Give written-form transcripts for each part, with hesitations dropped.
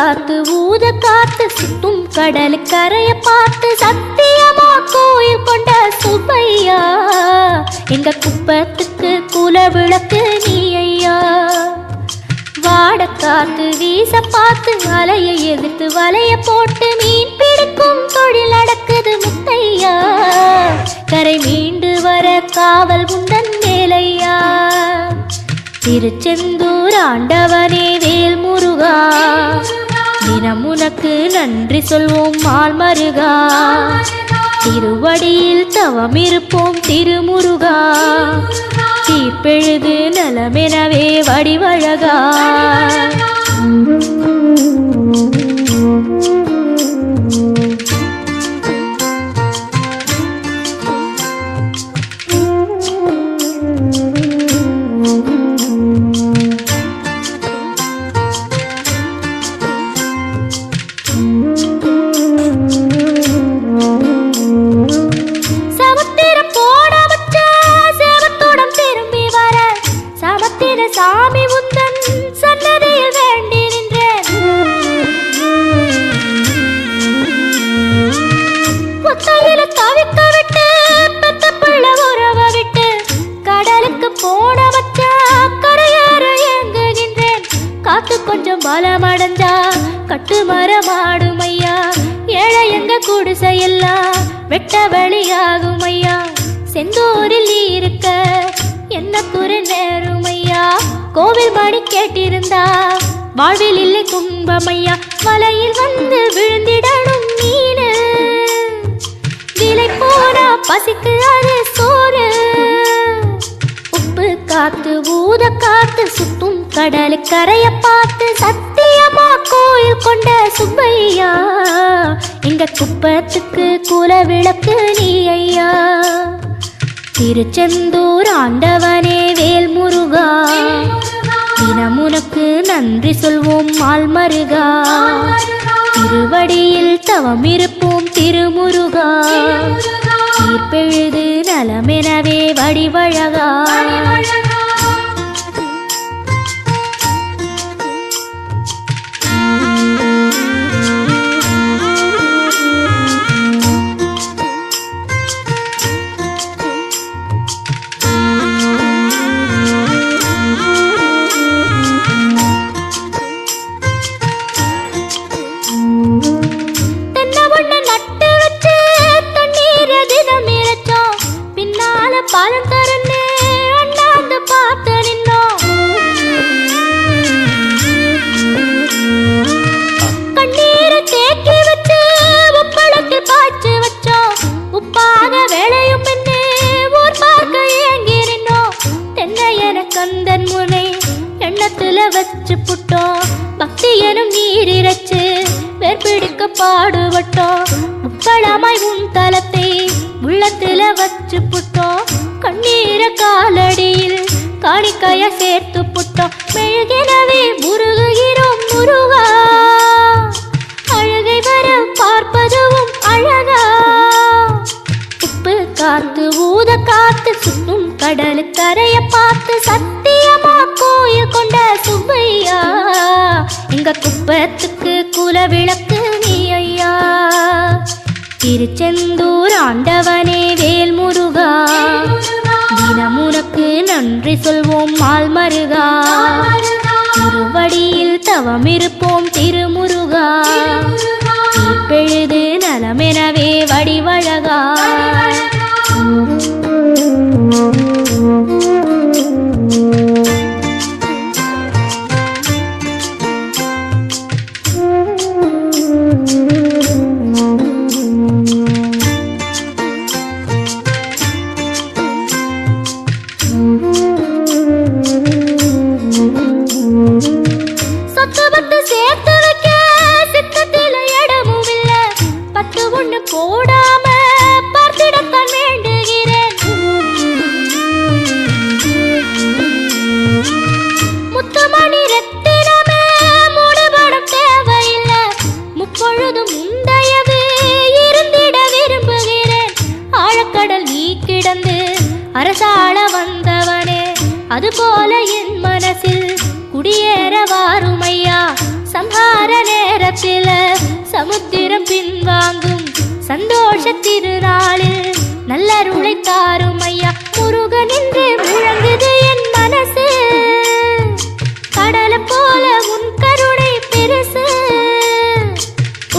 காத்து ஊத காத்து சுத்தும் கடல் கரைய பார்த்து சத்தியமா கோயில் கொண்ட சுப்பையா எங்க குப்பத்துக்கு குல விளக்கு நீ ஐயா. வாட காத்து வீச பார்த்து அலையை எதிர்த்து வலைய போட்டு மீன் பிடிக்கும் தொழில் நடக்குது முத்தையா. கரை மீண்டு வர காவல் உந்தன் வேலையா. திருச்செந்தூர் ஆண்டவனே வேல் முருகா தினம் உனக்கு நன்றி சொல்வோம் மால் மருகா. திருவடியில் தவம் இருப்போம் திருமுருகா. தீப்பெழுது நலமெனவே வடிவழகா. சாமி உந்தன் சன்னதியில் வேண்டி நின்றேன். ஒத்தையில தவிக்க விட்டு பெத்த பிள்ளை உறவ விட்டு கடலுக்கு போன வச்சா கரையாற ஏங்குகின்றேன். காத்து கொஞ்சம் பலமடைஞ்சா கட்டு மரமாடும் ஐயா. ஏழை எங்க குடிசையெல்லாம் வெட்ட வழியாகும் ஐயா. செந்தூரில் நீ இருக்க என்ன குறை நேருமையா. கோவில் மணி கேட்டிருந்தா வாழ்வில் இல்லை கும்பமையா. வலையில் வந்து விழுந்திடணும் மீனு விலை போனா பசிக்கு அது சோறு. உப்பு காத்து ஊத காத்து சுத்தும் கடல் கரைய பார்த்து சத்தியமா கோயில் கொண்ட சுப்பையா எங்க குப்பத்துக்கு குல விளக்கு நீ ஐயா. திருச்செந்தூர் ஆண்டவனே வேல் முருகா தினம் உனக்கு நன்றி சொல்வோம் மால் மருகா. திருவடியில் தவம் இருப்போம் திருமுருகா. தீர்ப்பெழுது நலமெனவே வடிவழகா. பாலம் தரனே அண்ணாந்து பார்த்து நின்னோம். கண்ணீரை தேக்கி வச்சு உப்பளத்தில் பாய்ச்சி வச்சோம். உப்பாக வேலையும் பெண்ணே ஊர் பார்க்க ஏங்கி நின்னோம். தென்னை என கந்தன் முனை எண்ணத்துல வச்சு புட்டோம். பக்தி எனும் நீர் இறைச்சு வேர்பிடிக்க பாடுபட்டோம். முப்பளமாய் உன் தலத்தை உள்ளத்துல வச்சு புட்டோம். கண்ணீர காலடியில் காணிக்கைய சேர்த்து புட்டோம். மெழுகினவே முருகுகிறோம் முருகா. அழகை வர பார்ப்பதுவும் அழகா. உப்பு காத்து ஊத காத்து சுத்தும் கடல் கரைய பார்த்து சத்தியமா கோயில் கொண்ட சுப்பையா எங்க குப்பத்துக்கு குல விளக்கு நீ ஐயா. திருச்செந்தூர் ஆண்டவனே வேல் முருகா தினம் உனக்கு நன்றி சொல்வோம் மால் மருகா. திருவடியில் தவம் இருப்போம் திருமுருகா. தீப்பெழுது நலமெனவே வடிவழகா. போடாம பார்த்திடத்தான் வேண்டுகிறேன். முத்துமணி ரத்தினமே மூடுபடம் தேவையில்லை. முப்பொழுதும் முந்தையவே இருந்திட விரும்புகிறேன். ஆழக்கடல் நீ கிடந்து அரசாள வந்தவனே அதுபோல என் மனசில் குடியேற வாருமையா. சம்ஹார நேரத்தில சமுத்திரம் பின்வாங்கும் சந்தோஷ திருநாளில் நல்லருளை தாரும் ஐயா முருகன் என்று முழங்குது என் மனசு கடலை போல உன் கருணை பெருசு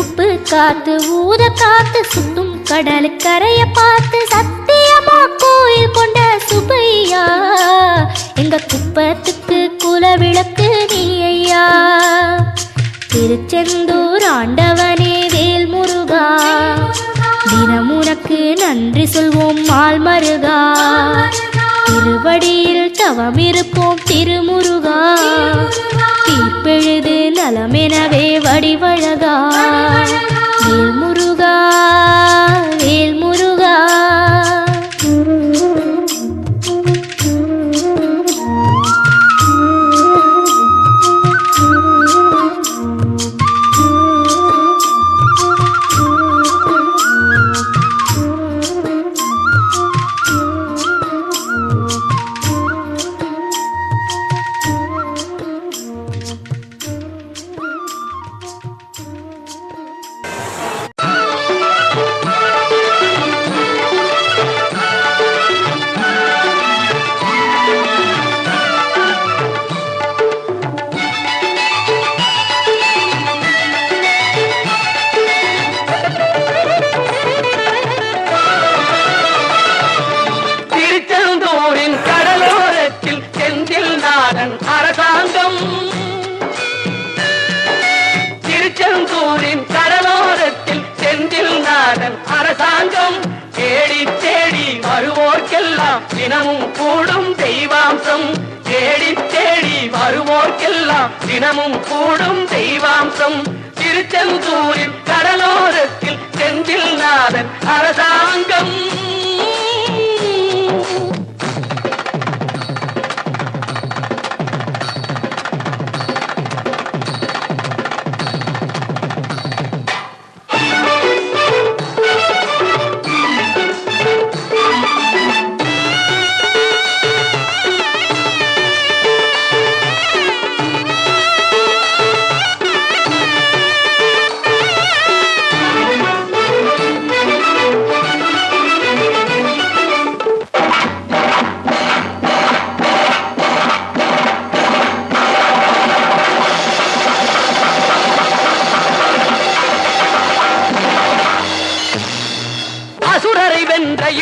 உப்பு காத்து ஊத காத்து சுத்தும் கடலு கரைய பார்த்து சத்தியமா கோயில் கொண்ட சுப்பையா எங்க குப்பத்துக்கு குலவிளக்கு நீ ஐயா திருச்செந்தூர் ஆண்டவனே வேல் முருகா தினம் உனக்கு நன்றி சொல்வோம் மால் மருகா திருவடியில் தவம் இருப்போம் திருமுருகா தீர்ப்பெழுது நலமெனவே வடிவழகா வேல் முருகா வேல் முருகா திருச்செந்தூரின் கடலோரத்தில் செந்தில் நாடன் அரசாங்கம் தேடி தேடி வருவோர்க்கெல்லாம் தினமும் கூடும் தெய்வாம்சம் தேடி தேடி வருவோர்க்கெல்லாம் தினமும் கூடும் தெய்வாம்சம் திருச்செந்தூரின் கடலோரத்தில் செந்தில் நாடன் அரசாங்கம்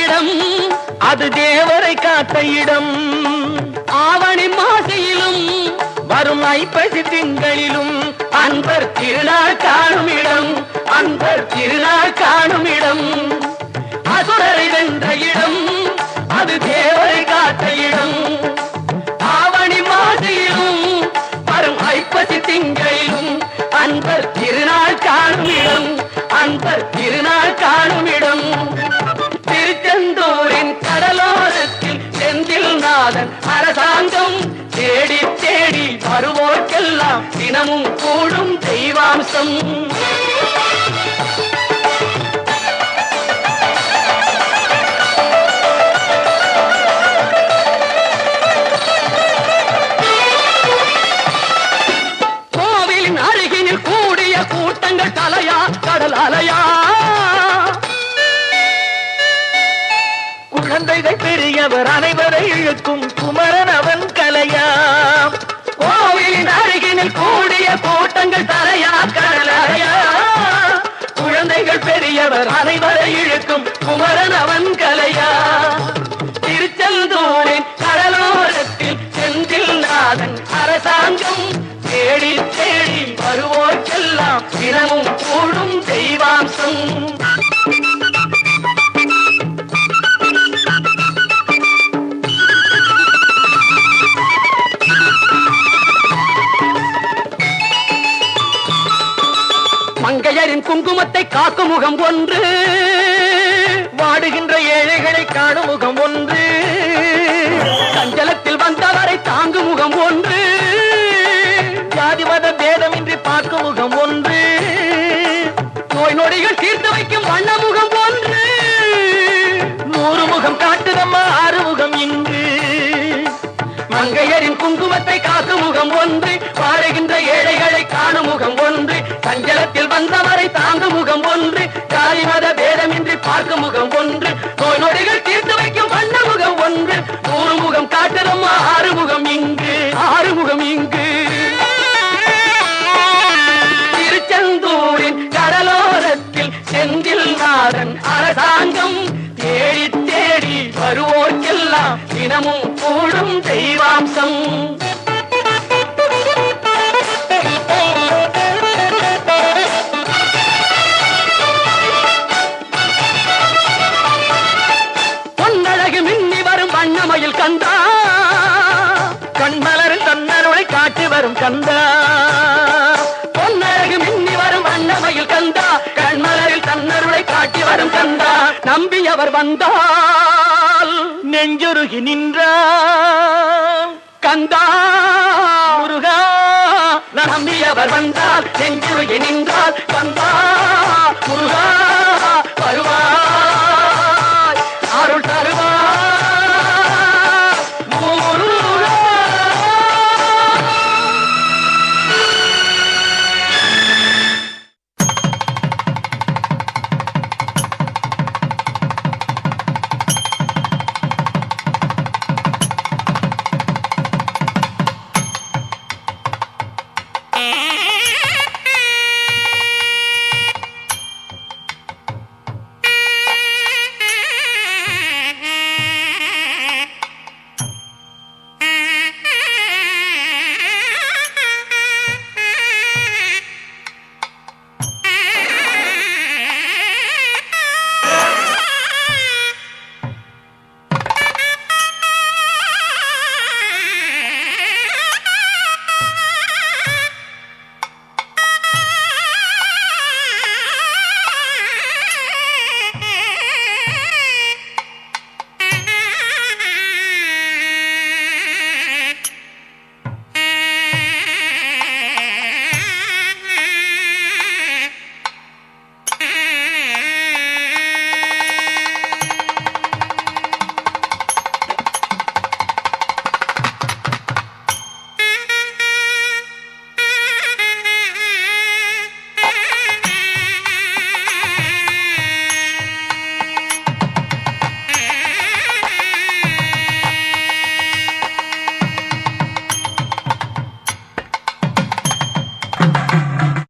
இடம் அது தேவரை காத்த இடம் ஆவணி மாசையிலும் வரும் ஐப்பசி திங்களிலும் அன்பர் திருநாள் காணும் இடம் அன்பர் திருநாள் காணும் இடம் அசுரரை வென்ற இடம் அது தேவரை காத்த இடம் ஆவணி மாசையிலும் வரும் ஐப்பசி திங்களிலும் அன்பர் திருநாள் காணும் இடம் அன்பர் திருநாள் காணும் இடம் திருச்செந்தூரின் கடலோரத்தில் செந்தில் நாதன் அரசாங்கம் தேடி தேடி வருவோர்க்கெல்லாம் தினமும் கூடும் தெய்வாம்சம் கோவிலின் அருகினில் கூடிய கூட்டங்கள் தலையா கடல் அலையா குழந்தைகள் பெரியவர் அனைவரை இழுக்கும் குமரன் அவன் கலையாம் கோவிலின் அருகினில் கூடிய கூட்டங்கள் தலையா கடலையா குழந்தைகள் பெரியவர் அனைவரை இழுக்கும் குமரன் அவன் கலையா திருச்செந்தூரின் கடலோரத்தில் செந்தில் நாதன் அரசாங்கம் தேடி தேடி வருவோர்க்கெல்லாம் தினமும் கூடும் தெய்வாம்சம் மங்கையரின் குங்குமத்தை காக்கும் முகம் ஒன்று வாடுகின்ற ஏழைகளை காணும் முகம் ஒன்று சஞ்சலத்தில் வந்தவரை தாங்கும் முகம் ஒன்று ஜாதி மத பேதமின்றி பார்க்கும் முகம் ஒன்று நோய் நொடிகள் தீர்த்து வைக்கும் வண்ண முகம் ஒன்று 100 முகம் காட்டுதம்மா 6 முகம் இங்கு மங்கையரின் பொன் குங்குமத்தை காக்கும் முகம் ஒன்று, வாழுகின்ற ஏழைகளை காணும் முகம் ஒன்று, சஞ்சலத்தில் வந்தவரை தாங்கும் முகம் ஒன்று, ஜாதி மத பேதமின்றி பார்க்கும் முகம் ஒன்று, நோய் நொடிகள் தீர்த்து வைக்கும் வண்ண முகம் ஒன்று, 100 முகம் காட்டுதம்மா ஆறுமுகம் இங்கு, ஆறுமுகம் இங்கு. திருச்செந்தூரின் கடலோரத்தில் செந்தில் நாதன் அரசாங்கம், தேடி தேடி வருவோர்க்கெல்லாம் தினமும் கூடும் தெய்வாம்சம். பொன்னழகு மின்னி வரும் வண்ணமயில் கந்தா, கண்மலரில் தன்னருளை காட்டி வரும் கந்தா. பொன்னழகு மின்னி வரும் வண்ணமயில் கந்தா, கண்மலரில் தன்னருளை காட்டி வரும் கந்தா. நம்பியவர் வந்தால் நெஞ்சுருகி நின்றான் கந்தா முருகா. நம்பியவர் வந்தால் நெஞ்சுருகி நின்றால் கந்தா முருகா.